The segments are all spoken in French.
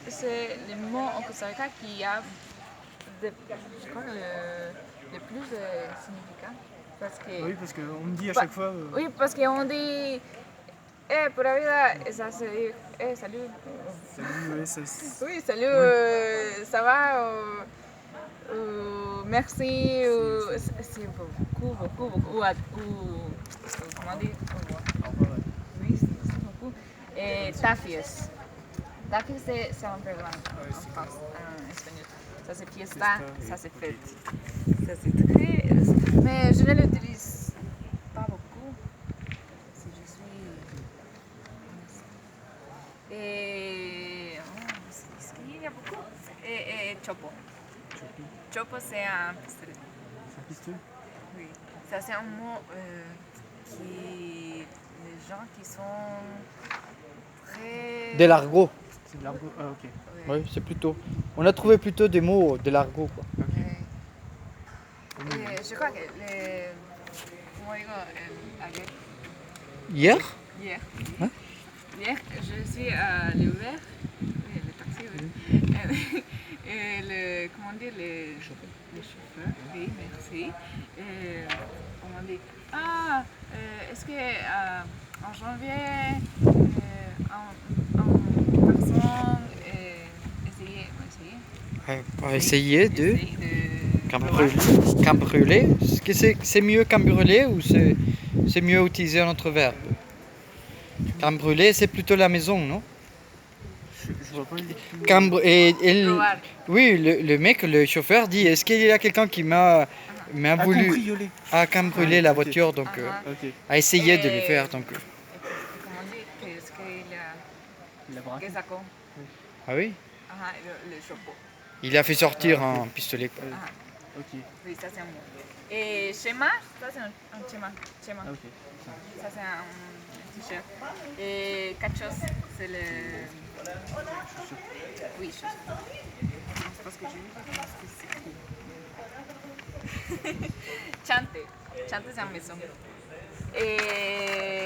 c'est le mot en Costa Rica qui a, je crois, le plus de significat. Parce que, Oui, parce qu'on me dit à chaque fois. Oui, parce qu'on dit pura vida, et ça se dit salut. Salut, ouais, ça. Oui, salut, ça va ou merci, ou c'est beaucoup. Ou comment dire? Oui, c'est beaucoup. Et tafias. Tafias, c'est un peu en France, en espagnol. Ça c'est fiesta, ça c'est fête. Ça c'est très. Mais je ne l'utilise pas beaucoup si je suis honnête. Et. Est-ce qu'il y a beaucoup? Et chopo. Chopo, c'est un pistolet. C'est un pistolet? Oui. Ça, c'est un mot qui. Les gens qui sont très. De l'argot. C'est de l'argot. Ah, ok. Oui, c'est plutôt. On a trouvé plutôt des mots de l'argot, quoi. Ok. Je crois que les. Comment digo, ayer. Hier? Hier. Hein? Hier, je suis à l'Uber, oui, le taxi, oui. Et le, comment dire, les chauffeurs, oui, merci. Et on m'a dit, est-ce que en janvier, en personne On va essayer de. essayer de Crème brûlée. Est-ce que c'est mieux crème brûlée ou c'est mieux utiliser un autre verbe? Crème brûlée, c'est plutôt la maison, non? Je vois pas du tout. probar. Oui, le mec, le chauffeur dit, est-ce qu'il y a quelqu'un qui m'a voulu cambrioler. cambrioler la ok. voiture, donc Ok. a essayé de le faire, donc. Comment dire, qu'est-ce qu'il a, Il a braqué. que sacó? Ah oui? Le chapeau. Il a fait sortir Ah, ok. un pistolet, quoi. Ok. Oui, ça c'est un mot. Et schéma, ça c'est un schéma. Ah, ok. Ça c'est un t-shirt. Et cachos, c'est le. Oui, chaussures. C'est parce que j'ai vu comment c'est écrit. Chante. Chante, c'est un maison.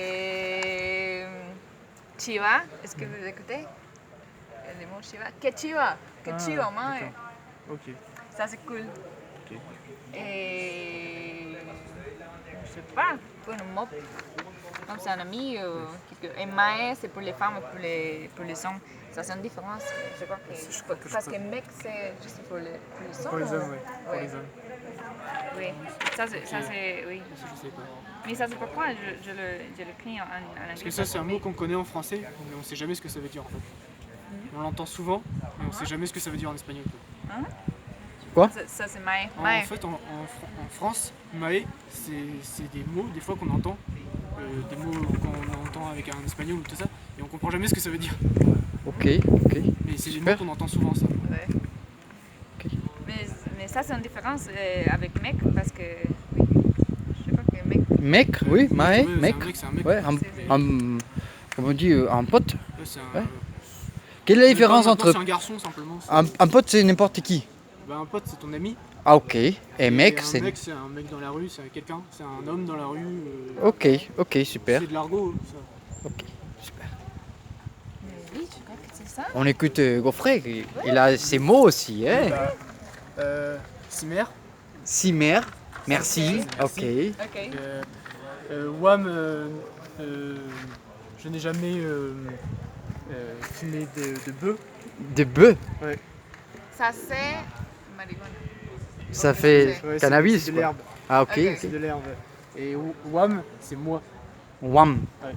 Et. Chiva, est-ce que vous écoutez le mot chiva? Que chiva! Que chiva, man! d'accord. Ok. Ça c'est cool. Ok. Et. Je sais pas, pour une mop. Comme c'est un ami. Et mae, c'est pour les femmes et pour les hommes. Ça c'est une différence. Je crois que. Parce que mec, c'est juste pour les hommes. Pour les hommes, ouais. Pour Ouais. les hommes. Oui. Ça c'est. Oui. Ça, je sais pas. Mais ça c'est pourquoi je le crie en anglais. Parce que ça, c'est un mot qu'on connaît en français, mais on sait jamais ce que ça veut dire en fait. On l'entend souvent, mais on sait jamais ce que ça veut dire en espagnol. Quoi? Ça c'est mae. En fait, en France, mae, c'est des mots, des fois qu'on entend, des mots qu'on entend avec un espagnol ou tout ça, et on comprend jamais ce que ça veut dire. Ok. Mais c'est des mots Super. qu'on entend souvent, ça. Ouais. Ok. Mais ça c'est une différence avec mec parce que. Oui. Je crois que mec. Mec, oui, mae, Ouais, mec. c'est un mec. Ouais, comment on dit, un pote. Ouais, c'est un. Ouais. Quelle est la différence Maintenant, entre. c'est un garçon simplement. Un pote, c'est n'importe qui. Un pote, c'est ton ami. Ah, ok. Et mec, un c'est. mec, c'est un mec dans la rue, c'est quelqu'un, c'est un homme dans la rue. Ok, super. C'est de l'argot, ça. Ok, super. Mais oui, je crois que c'est ça. On écoute Gaufret, il a ses mots aussi, hein. Cimer. Cimer, merci. Ok. Ok. Ok. Wam, je n'ai jamais fumé de bœuf. De bœuf, Ouais. Ça c'est marijuana. ça fait Ouais, cannabis. c'est de quoi. l'herbe. Ah, ok. Ok. C'est de l'herbe. Et Wam, c'est moi. Wam. Ouais.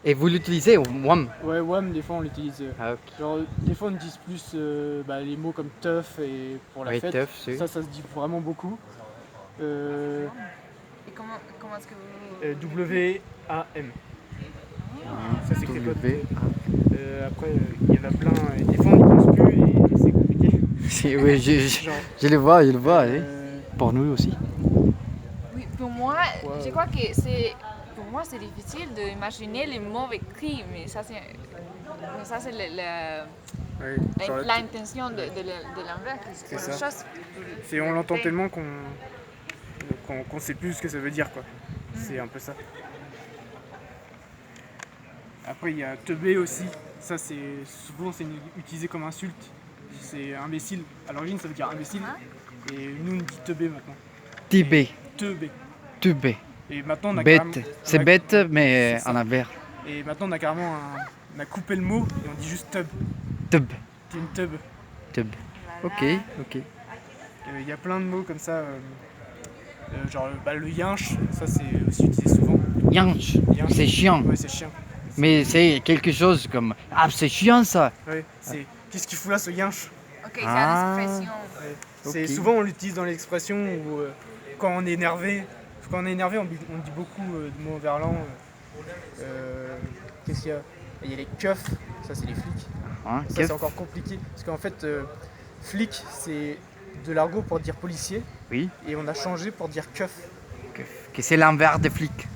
Et vous l'utilisez, Wam? Ouais, Wam, des fois on l'utilise. Ah, ok. Genre, des fois on utilise plus les mots comme teuf et pour la Oui, fête. teuf, c'est. Ça se dit vraiment beaucoup. Et comment est-ce que vous. W-A-M. Ça s'écrit pas. W. Après, il y en a plein. Et des fois, on ne pense plus et c'est compliqué. Oui, Genre, je le vois, hein. euh, Pour nous aussi. Oui, pour moi, Ouais. je crois que c'est. Pour moi, c'est difficile d'imaginer les mots écrits, mais ça, c'est ouais, genre, l'intention de l'envers. C'est ça. Chose. on l'entend tellement qu'on sait plus ce que ça veut dire, quoi. C'est un peu ça. Après, il y a teubé aussi. Ça, souvent, c'est utilisé comme insulte. C'est imbécile. À l'origine, ça veut dire imbécile. Et nous, on dit teubé maintenant. Tibé, Teubé. tubé, Et maintenant, on a bête. carrément- C'est on a- bête, mais C'est ça. en envers. Et maintenant, on a carrément on a coupé le mot et on dit juste tub. Tub, T'es une tub. tub. Ok, ok. Il y a plein de mots comme ça. Genre le yinche, ça c'est aussi utilisé souvent. Yanch, Yinche. c'est chiant. Ouais, c'est chiant. Mais c'est quelque chose comme ah c'est chiant ça. Ouais, c'est qu'est-ce qu'il fout là ce yinche? Ok, c'est Ah. une expression. Ouais. Ok. C'est souvent on l'utilise dans l'expression où quand on est énervé. Quand on est énervé, on dit beaucoup de mots en verlan. Qu'est-ce qu'il y a? Il y a les keufs, ça c'est les flics. Hein, Ça qu'est-ce- c'est encore compliqué parce qu'en fait flic c'est de l'argot pour dire policier Oui, et on a changé pour dire keuf. que c'est l'envers des flics.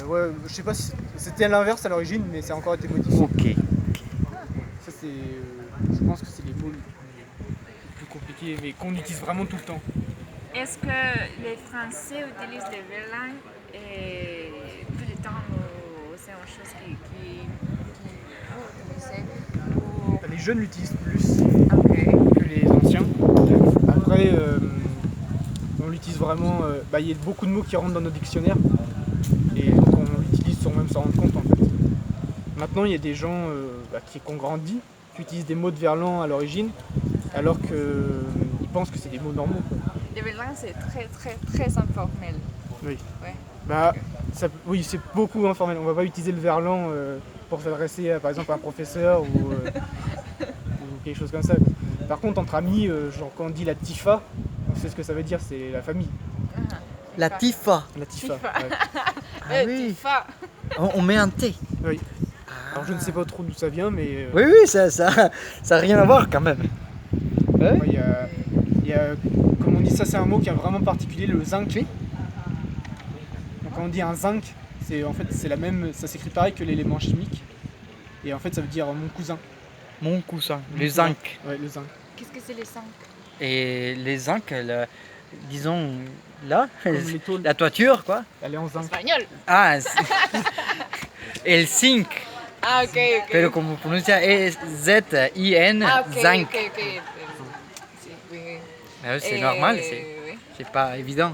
Ouais, je sais pas si c'était à l'inverse à l'origine, mais ça a encore été modifié. Ok. Ça c'est, je pense que c'est les mots les plus compliqués, mais qu'on utilise vraiment tout le temps. Est-ce que les Français utilisent le verlan tout le temps ou c'est une chose qui vous utilisez ou... Les jeunes l'utilisent plus Ok. que les anciens. Après, on l'utilise vraiment. Il y a beaucoup de mots qui rentrent dans nos dictionnaires et donc on l'utilise sans même s'en rendre compte en fait. Maintenant, il y a des gens qui ont grandi, qui utilisent des mots de verlan à l'origine, alors qu'ils pensent que c'est des mots normaux, quoi. Le verlan c'est très informel. Oui. Ouais. Oui, c'est beaucoup informel. On va pas utiliser le verlan pour s'adresser par exemple à un professeur ou quelque chose comme ça. Par contre, entre amis, genre quand on dit la tifa, on sait ce que ça veut dire, c'est la famille. La tifa. La tifa. Tifa. Ouais. Ah oui. Tifa. On met un thé. Oui. Alors je ne sais pas trop d'où ça vient, mais Oui, oui, ça a rien à voir quand même. Ouais. ouais, il y a, comme on dit, ça c'est un mot qui est vraiment particulier, le zinc. Donc quand on dit un zinc, c'est la même, ça s'écrit pareil que l'élément chimique. Et en fait, ça veut dire mon cousin. Mon cousin, Mon le cousin. zinc. Ouais, le zinc. Qu'est-ce que c'est les 5? Et les zinc, disons là, Comme les tôles, la toiture quoi. elle est en zinc. Espagnol. Ah, el zinc. Ah ok, ok. Pero como pronuncia es Z-I-N, Ah ok, zinc. ok, ok. Sí, oui, oui. Ah, c'est normal, Oui. c'est pas évident.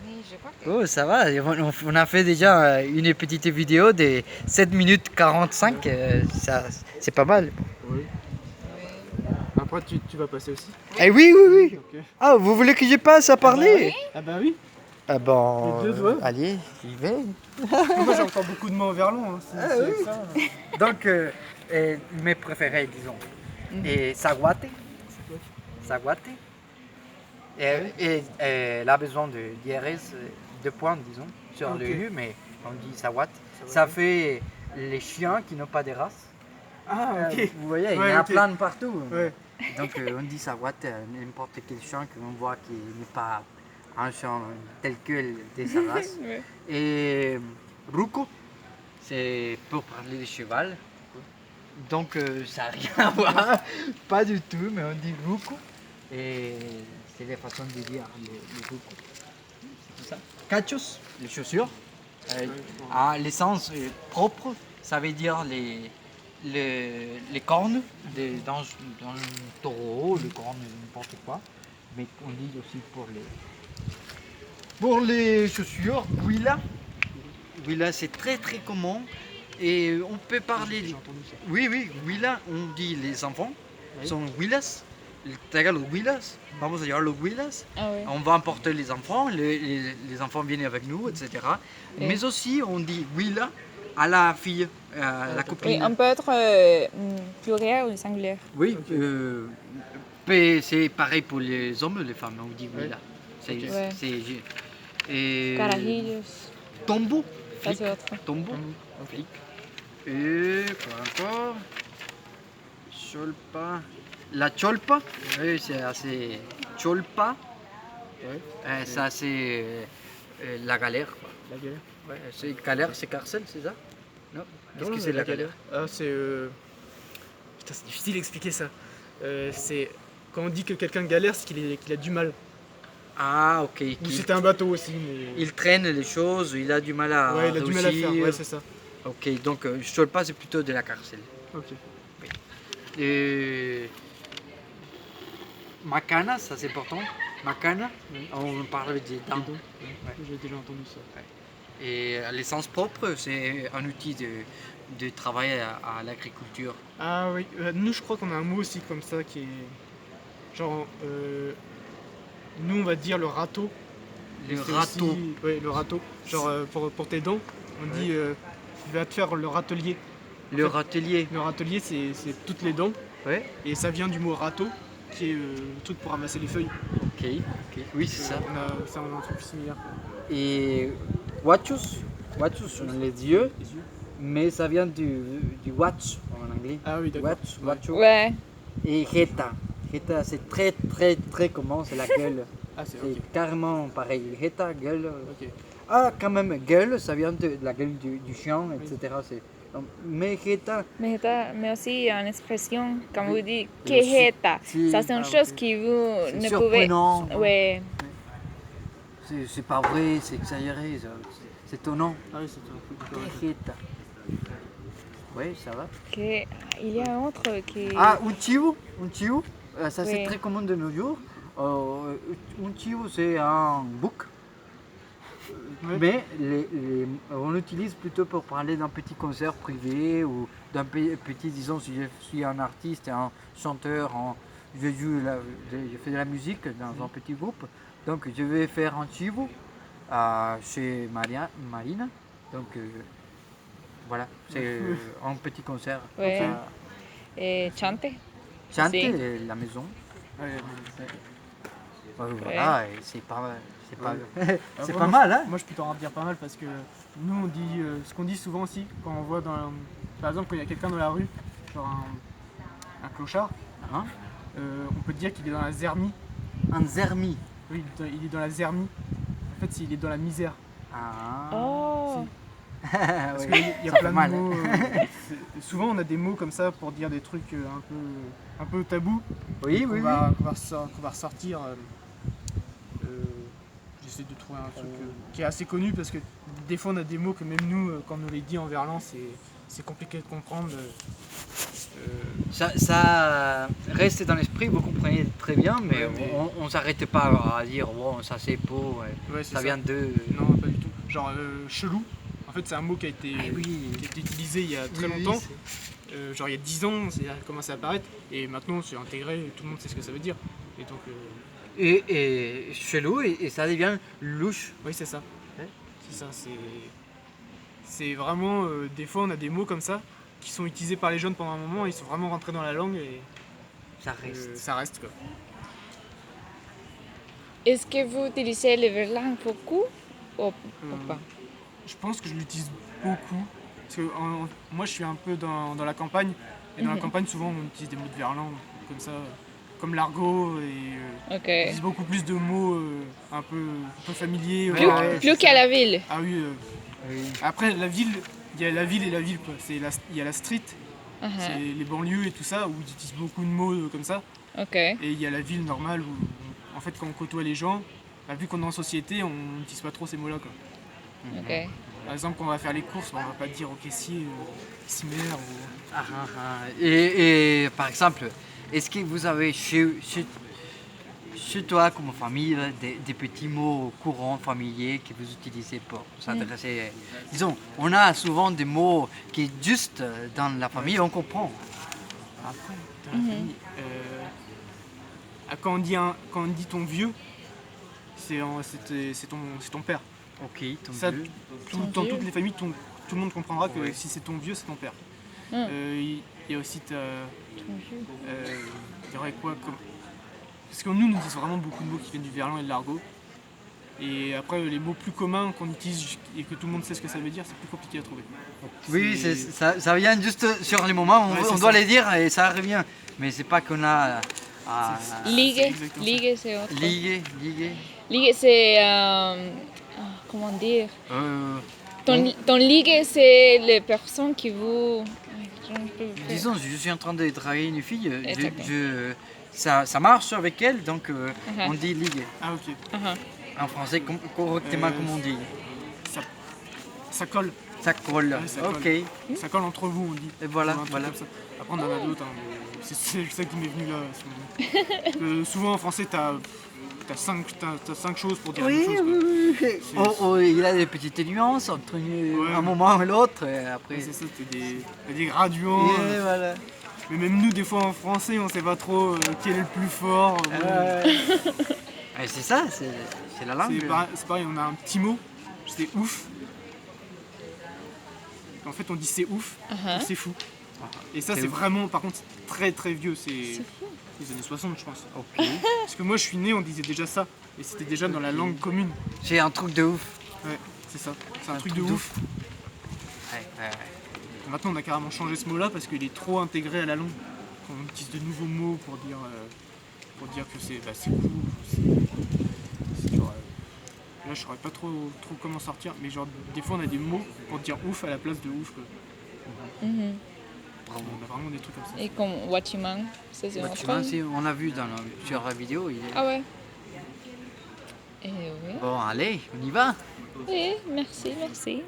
Oui, je crois que... Oh, ça va, on a fait déjà une petite vidéo de 7 minutes 45, ça, c'est pas mal. Oui. Oui. Après, tu vas passer aussi. Eh oui, oui, oui. Ok. Ah, vous voulez que je passe à parler? Ah bah oui. Ah bon, Les deux, ouais. allez, j'y vais. Moi j'ai encore beaucoup de mots en verlan. Hein, c'est ça. Donc, mes préférés, disons. Et saguate. Saguate. Et elle a besoin de diérèse, 2 points, disons, sur le Ok. U, mais on dit saguate. Ça fait les chiens qui n'ont pas de race. Ah ok. Vous voyez, il y Ouais, en a ok. plein de partout. Ouais. Donc, on dit saguate à n'importe quel chien qu'on voit qui n'est pas un chien tel que de sa race. Ouais. Et ruco, c'est pour parler de cheval. Donc ça n'a rien à voir, pas du tout, mais on dit ruco. Et c'est la façon de dire le ruco. C'est tout ça. Cachos, les chaussures. L'essence propre, ça veut dire les cornes dans un taureau, les cornes, n'importe quoi. Mais on dit aussi pour les chaussures, Willa. Willa, c'est très très commun. Et on peut parler. J'ai entendu ça. Oui, oui, Willa, on dit les enfants Oui. sont Willas. Los Willas. Vamos a llevar los Willas. Ah oui. On va emporter les enfants, les enfants viennent avec nous, etc. Et- Mais aussi, on dit Willa à la fille, à la Oui, copine. on peut être pluriel ou singulier. Oui, Ok. mais c'est pareil pour les hommes et les femmes, on dit Ouais. Willa. C'est, Ok. Ouais. et Carajillos. tombeau, Ça flic, c'est autre. tombeau, flic. Et quoi encore? Cholpa. La cholpa, oui, c'est assez. Cholpa, Ouais. ça c'est la galère. Quoi. La galère. Ouais, c'est galère, c'est carcel, c'est ça? Non. Qu'est-ce Non, que c'est la galère? Ah, c'est. Putain, c'est difficile d'expliquer ça. C'est. Quand on dit que quelqu'un galère, c'est qu'il a du mal. Ah, ok. Ou Qui- c'était un bateau aussi, mais. Il traîne les choses, il a du mal à Ouais, il a du mal à faire, réussir. ouais, c'est ça. Ok, donc Stolpa c'est plutôt de la carcelle. Ok. Et Macana, ça c'est important. Macana, Oui. on parle des dents. Pardon. Ouais. J'ai déjà entendu ça. Et l'essence propre, c'est un outil de travail à l'agriculture. Ah oui, nous je crois qu'on a un mot aussi comme ça qui est genre nous on va dire le râteau. Le C'est râteau. aussi- ouais, le râteau. Genre pour tes dents, on Ouais. dit va te faire le râtelier. Le En fait, râtelier. Le râtelier c'est toutes les dents Ouais. et ça vient du mot râteau qui est le truc pour ramasser les feuilles. Ok, ok. Oui, c'est ça. On a un truc similaire. Et Wachus, Wachus sont les yeux, Les yeux. mais ça vient du watch en anglais. Ah oui d'accord. Watch, Ouais. wacho. Ouais. Et Heta. Heta, c'est très très très commun, c'est la gueule. Ah c'est C'est ok. carrément pareil. Heta, gueule. Ok. Ah, quand même, gueule, ça vient de la gueule du chien, etc. Mais Heta, Mais aussi une expression, comme Oui. vous dites, Et quejeta. si- Ça, c'est une ah, chose ok. qui vous C'est ne pouvez. surprenant. Ouais. C'est pas vrai, c'est exagéré, c'est étonnant. Ah oui c'est un truc. Heta. Oui, ça va. Il y a un autre qui. Ah, Uchiu, ça c'est Oui. très commun de nos jours. Uchiu, c'est un bouc. Ouais. Mais on l'utilise plutôt pour parler d'un petit concert privé ou d'un petit, disons, si je suis un artiste, un chanteur, je fais de la musique dans un petit groupe, donc je vais faire un chivo chez Marina. Donc voilà, c'est un petit concert. Ouais. Ça- Et chante. Chante Si. la maison. Ouais, Voilà, et c'est pas, c'est pas, c'est moi, pas mal, hein? Moi je peux t'en dire pas mal parce que nous on dit ce qu'on dit souvent aussi quand on voit par exemple quand il y a quelqu'un dans la rue, genre un clochard, Hein? on peut dire qu'il est dans la zermie. Un zermi. Oui, il est dans la zermie. En fait, il est dans la misère. Ah. Oh. Parce Oui, qu'il y a ça plein fait de mal. mots. Souvent on a des mots comme ça pour dire des trucs un peu tabous Oui, qu'on oui, oui. va ressortir. J'essaie de trouver un truc qui est assez connu parce que des fois on a des mots que même nous, quand on nous les dit en verlan, c'est compliqué de comprendre. Ça reste dans l'esprit, vous comprenez très bien, mais, Ouais, mais- on s'arrête pas à dire bon, ça c'est beau, Ouais, c'est ça vient de. Non, pas du tout. Genre chelou. En fait, c'est un mot qui a été, Ah oui. qui a été utilisé il y a très Oui, longtemps. c'est- Genre il y a 10 ans, c'est commencé à apparaître. Et maintenant, c'est intégré, tout le monde sait ce que ça veut dire. Et donc, Et chelou, et ça devient louche. oui, c'est ça. Ouais. C'est ça, c'est vraiment. Des fois, on a des mots comme ça qui sont utilisés par les jeunes pendant un moment, ils sont vraiment rentrés dans la langue et Ça reste. ça reste quoi. Est-ce que vous utilisez le verlan beaucoup ou pas? Je pense que je l'utilise beaucoup. Parce que moi, je suis un peu dans la campagne. Et dans la Mhm. campagne, souvent, on utilise des mots de verlan comme ça, comme l'argot. Et Ok. on utilise beaucoup plus de mots un peu familiers. Plus- Plus, Ouais, plus qu'à la ville. Ah oui. Oui. Après, la ville, il y a la ville et la ville. Quoi. Il y a la street, Uh-huh. c'est les banlieues et tout ça, où ils utilisent beaucoup de mots comme ça. Ok. Et il y a la ville normale où, en fait, quand on côtoie les gens, bah, vu qu'on est en société, on n'utilise pas trop ces mots-là. Quoi. Ok. Par exemple, quand on va faire les courses, bah, on va pas dire au caissier cimer ou... Ah, ah, ah. Et par exemple, est-ce que vous avez chez toi, comme famille, des petits mots courants, familiers que vous utilisez pour s'adresser? Disons, on a souvent des mots qui, juste dans la famille, on comprend. Après, dans la famille, quand on dit ton vieux, c'est ton père. Ok, ton Ça, vieux. Dans vieux. toutes les familles, tout le monde comprendra que Ouais. si c'est ton vieux, c'est ton père. Mm. Il y a aussi il y aurait quoi comme... Parce que nous disons vraiment beaucoup de mots qui viennent du verlan et de l'argot. Et après, les mots plus communs qu'on utilise et que tout le monde sait ce que ça veut dire, c'est plus compliqué à trouver. Oui, C'est- ça vient juste sur les moments, Ouais, on c'est doit ça. les dire et ça revient. Mais c'est pas qu'on a Ligue. exactement ça. Ligue, c'est autre. ligué. Ligue, c'est. Comment dire? Ton ligue, c'est les personnes qui vous. Je ne peux pas. Disons, je suis en train de travailler une fille, Exactement. ça marche avec elle, donc on dit ligue. Ah ok, Uh-huh. En français, correctement comme on dit. ça colle. Ça colle. Ouais, ça colle. Ok. Ça colle entre vous, on dit. Et voilà, Ou un truc voilà. comme ça. Après, on en a d'autres. Hein, mais c'est ça qui m'est venu là. à ce moment. Souvent en français, t'as 5 choses pour dire Oui, une chose. Quoi. oui, oui. C'est- Oh, il y a des petites nuances entre Ouais. un moment et l'autre. Et après. Ouais, c'est ça, t'as des graduants. Et voilà. Mais même nous, des fois en français, on sait pas trop quel est le plus fort. Ouais, c'est ça, c'est la langue. C'est pareil, on a un petit mot, c'est ouf. En fait, on dit c'est ouf, ou c'est fou. Et ça, C'est c'est ouf. vraiment, par contre, très très vieux. C'est fou. les années 60, je pense. Ok. Parce que moi, je suis né, on disait déjà ça. Et c'était déjà dans la langue commune. C'est un truc de ouf. Ouais, c'est ça. C'est un Un truc truc de de ouf. Ouais. Maintenant, on a carrément changé ce mot-là parce qu'il est trop intégré à la langue. On utilise de nouveaux mots pour dire que c'est cool. C'est genre, là, je saurais pas trop comment sortir, mais genre, des fois, on a des mots pour dire ouf à la place de ouf. Quoi. Mhm. Bravo. On a vraiment des trucs comme ça. Et comme Watiman, ça c'est Bah, un tu vois, truc. on a vu sur la vidéo. Ah ouais. Et oui. Bon, allez, on y va. Oui, merci, merci.